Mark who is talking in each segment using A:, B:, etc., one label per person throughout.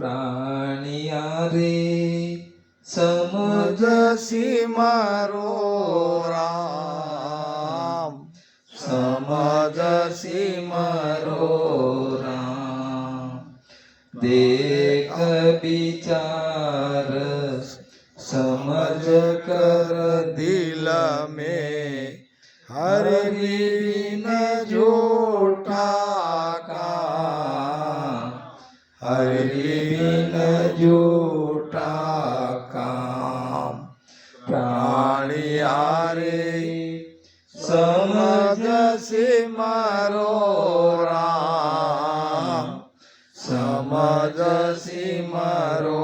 A: प्राणिया रे समजसी मारो राम, समजसी मारो राम। देख विचार समझ कर दिल में, हर बिन झूठा काम, हर बिन झूठा काम। प्राणिया रे समझसी मारो राम, समझसी मारो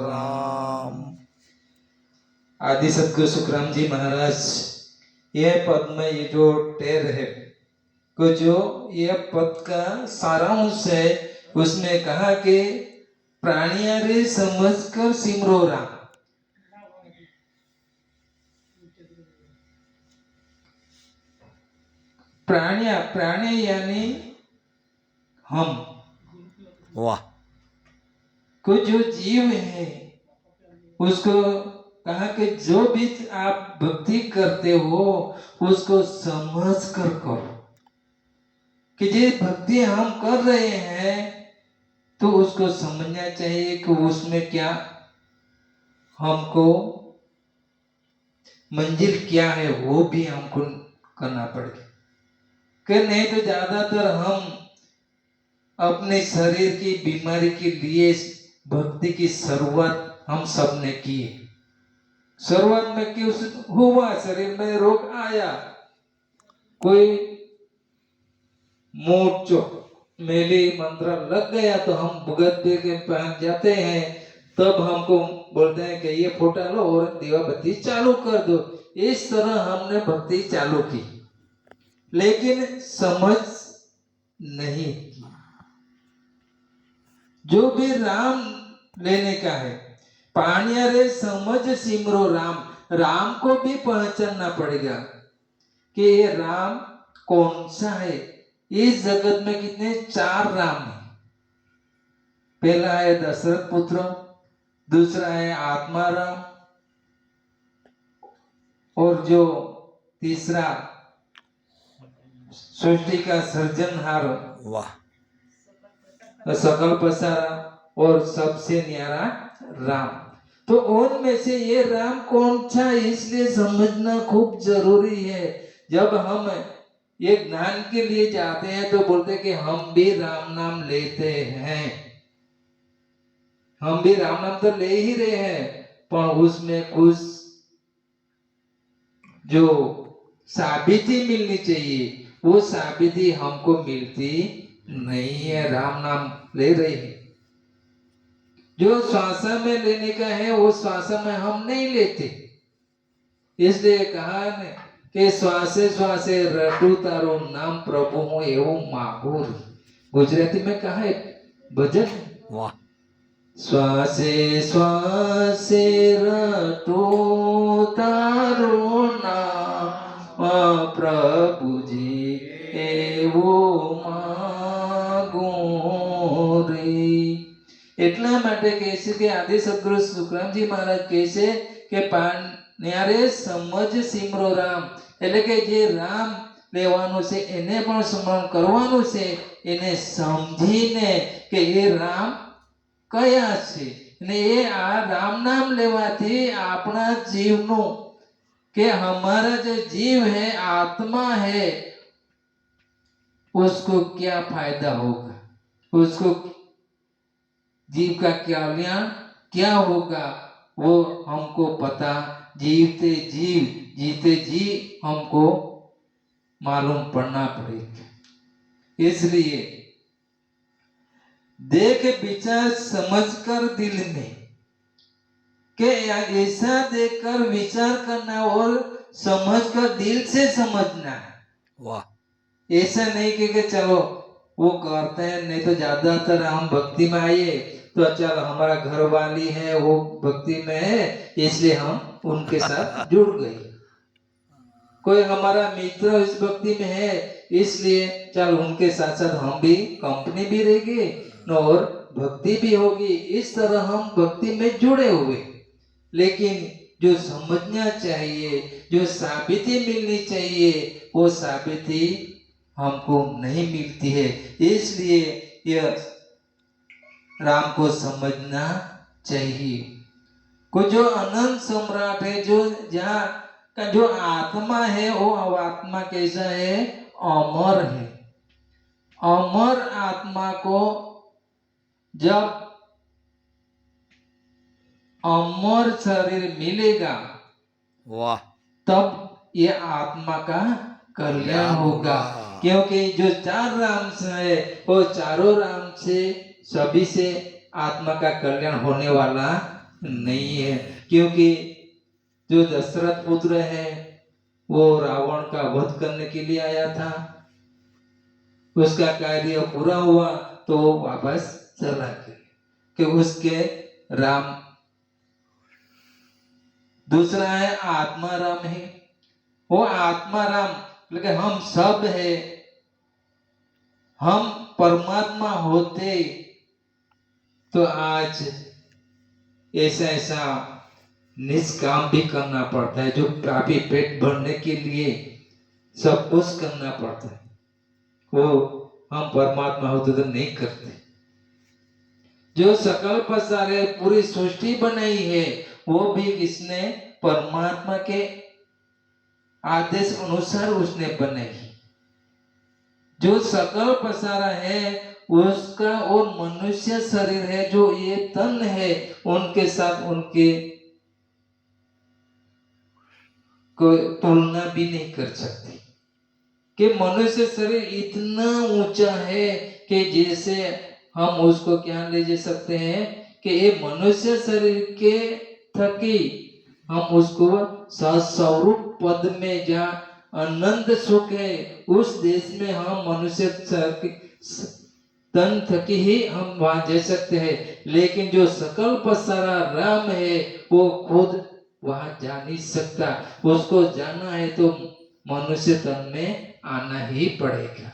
A: राम। आदि सद्गुरु सुखराम जी महाराज यह पद में ये जो टेर है को जो यह पद का सारांश है उसमें कहा कि प्राणिया रे समझकर सिमरो राम। प्राणिया, प्राणी यानी हम,
B: वाह,
A: को जो जीव है उसको कहा कि जो भी आप भक्ति करते हो उसको समझ कर करो, कि ये भक्ति हम कर रहे हैं तो उसको समझना चाहिए कि उसमें क्या हमको मंजिल क्या है वो भी हमको करना पड़ेगा। कि नहीं तो ज्यादातर हम अपने शरीर की बीमारी के लिए भक्ति की शुरुआत हम सब ने की है। शुरुआत में क्यों हुआ, शरीर में रोग आया, कोई मोर्चो मेली मंत्र लग गया तो हम भुगत दे के पहन जाते हैं, तब हमको बोलते हैं कि ये फोटा लो और दीवा बत्ती चालू कर दो। इस तरह हमने भक्ति चालू की, लेकिन समझ नहीं। जो भी राम लेने का है, पानिया रे समझ सिमरो राम, राम को भी पहचानना पड़ेगा कि ये राम कौन सा है। इस जगत में कितने चार राम हैं। पहला है दशरथ पुत्र, दूसरा है आत्मा राम, और जो तीसरा सृष्टि का सृजनहार,
B: वाह,
A: सकल पसारा और सबसे न्यारा राम। तो उनमें से ये राम कौन सा, इसलिए समझना खूब जरूरी है। जब हम ये ज्ञान के लिए जाते हैं तो बोलते कि हम भी राम नाम लेते हैं, हम भी राम नाम तो ले ही रहे हैं, पर उसमें कुछ जो साबिती मिलनी चाहिए वो साबिती हमको मिलती नहीं है। राम नाम ले रहे हैं, जो श्वास में लेने का है वो श्वास में हम नहीं लेते। इसलिए कहा ने कि श्वासे श्वासे रटू तारो नाम प्रभु हो एवं मागुर। गुजराती में कहा है भजन,
B: वाह,
A: श्वासे श्वासे रटो तारो नाम प्रभु जी एवो मागो रे। એટલા માટે કહે છે કે આદિ સદગુરુ સુખરામજી મહારાજ કહે છે કે પાન્યારે સમજ સિમરો રામ, એટલે કે જે રામ લેવાનું છે એને પણ સ્મરણ કરવાનું છે, એને સમજીને કે એ રામ કયા છે ને એ આ રામ નામ લેવાથી આપણા જીવનું, કે हमारा जो जीव है आत्मा है उसको क्या फायदा होगा, उसको जीव का कल्याण क्या होगा वो हमको पता जीवते जीव जीते जी हमको मालूम पड़ना पड़ेगा। इसलिए देख विचार समझकर दिल में, कि ऐसा देखकर विचार करना और समझकर दिल से समझना है।
B: वाह,
A: ऐसा नहीं कि चलो वो करते हैं, नहीं तो ज्यादातर हम भक्ति में आए तो चल हमारा घर वाली है वो भक्ति में है इसलिए हम उनके साथ जुड़ गए, कोई हमारा मित्र इस भक्ति में है इसलिए चल उनके साथ साथ हम भी कंपनी भी रहेंगे और भक्ति भी होगी, इस तरह हम भक्ति में जुड़े हुए। लेकिन जो समझना चाहिए, जो साबिती मिलनी चाहिए, वो साबिती हमको नहीं मिलती है। इसलिए यह राम को समझना चाहिए। को जो अनंत सम्राट है, जो जहाँ का जो आत्मा है, वो आत्मा कैसा है? अमर है। अमर आत्मा को जब अमर शरीर मिलेगा,
B: वाह,
A: तब ये आत्मा का कल्याण होगा। क्योंकि जो चार राम से है, वो चारों राम से सभी से आत्मा का कल्याण होने वाला नहीं है। क्योंकि जो दशरथ पुत्र है, वो रावण का वध करने के लिए आया था, उसका कार्य पूरा हुआ तो वो वापस चला गया। कि उसके राम दूसरा है आत्मा राम है। वो आत्मा राम लेकिन हम सब है, हम परमात्मा होते तो आज ऐसा ऐसा निष्काम भी करना पड़ता है, जो पापी पेट भरने के लिए सब कुछ करना पड़ता है, वो हम परमात्मा होते तो नहीं करते। जो सकल पसारे पूरी सृष्टि बनाई है, वो भी किसने? परमात्मा के आदेश अनुसार उसने बनाई। जो सकल पसारा है उसका और मनुष्य शरीर है, जो ये तन है, उनके साथ उनके कोई तुलना भी नहीं कर सकती। कि मनुष्य शरीर इतना ऊंचा है कि जैसे हम उसको क्या ले जा सकते हैं कि ये मनुष्य शरीर के थकी हम उसको सस्वरूप पद में जहाँ अनंत सुख है, उस देश में हम मनुष्य तन थकी ही हम वहां जा सकते हैं। लेकिन जो सकल पसारा राम है, वो खुद वहां जा नहीं सकता। उसको जाना है तो मनुष्य तन में आना ही पड़ेगा।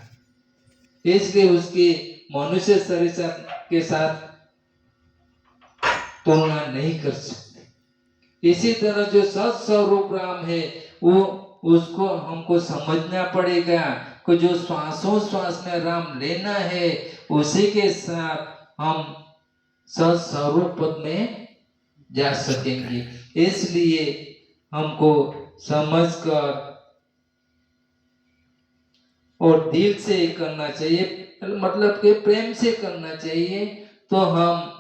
A: इसलिए उसकी मनुष्य शरीर के साथ तुलना नहीं कर सकते। इसी तरह जो सत्स्वरूप राम है, वो उसको हमको समझना पड़ेगा कि जो श्वासों श्वास में राम लेना है, उसी के साथ हम सत्स्वरूप पद में जा सकेंगे। इसलिए हमको समझकर और दिल से करना चाहिए, मतलब कि प्रेम से करना चाहिए, तो हम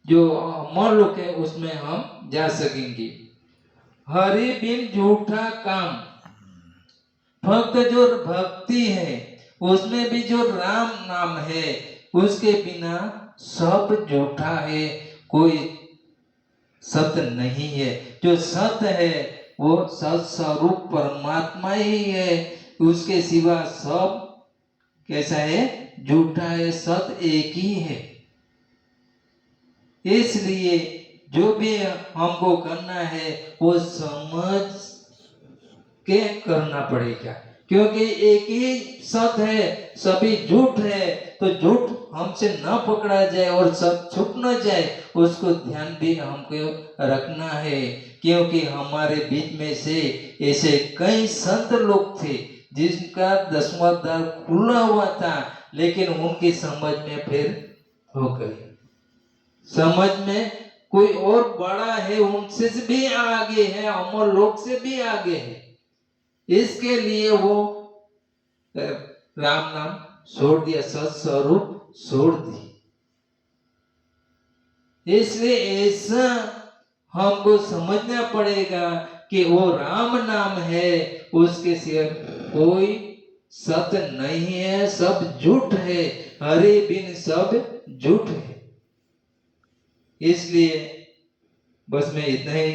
A: जो अमर लोक है उसमें हम जा सकेंगे। हरि बिन झूठा काम, भक्त जो भक्ति है उसमें भी जो राम नाम है, उसके बिना सब झूठा है, कोई सत्य नहीं है। जो सत्य है वो सत्स्वरूप परमात्मा ही है, उसके सिवा सब कैसा है? झूठा है। सत्य एक ही है। इसलिए जो भी हमको करना है वो समझ के करना पड़ेगा, क्योंकि एक ही सत्य है, सभी झूठ है। तो झूठ हमसे न पकड़ा जाए और सब छुप न जाए, उसको ध्यान भी हमको रखना है। क्योंकि हमारे बीच में से ऐसे कई संत लोग थे जिनका 10वां द्वार खुला हुआ था, लेकिन उनकी समझ में फिर हो गई। समझ में कोई और बड़ा है, उनसे भी आगे है, अमर लोक से भी आगे है। इसके लिए वो राम नाम छोड़ दिया, सत्स्वरूप छोड़ दी। इसलिए ऐसा हमको समझना पड़ेगा कि वो राम नाम है, उसके सिवा कोई सत्य नहीं है, सब झूठ है। हरि बिन सब झूठ है। इसलिए बस मैं इतना ही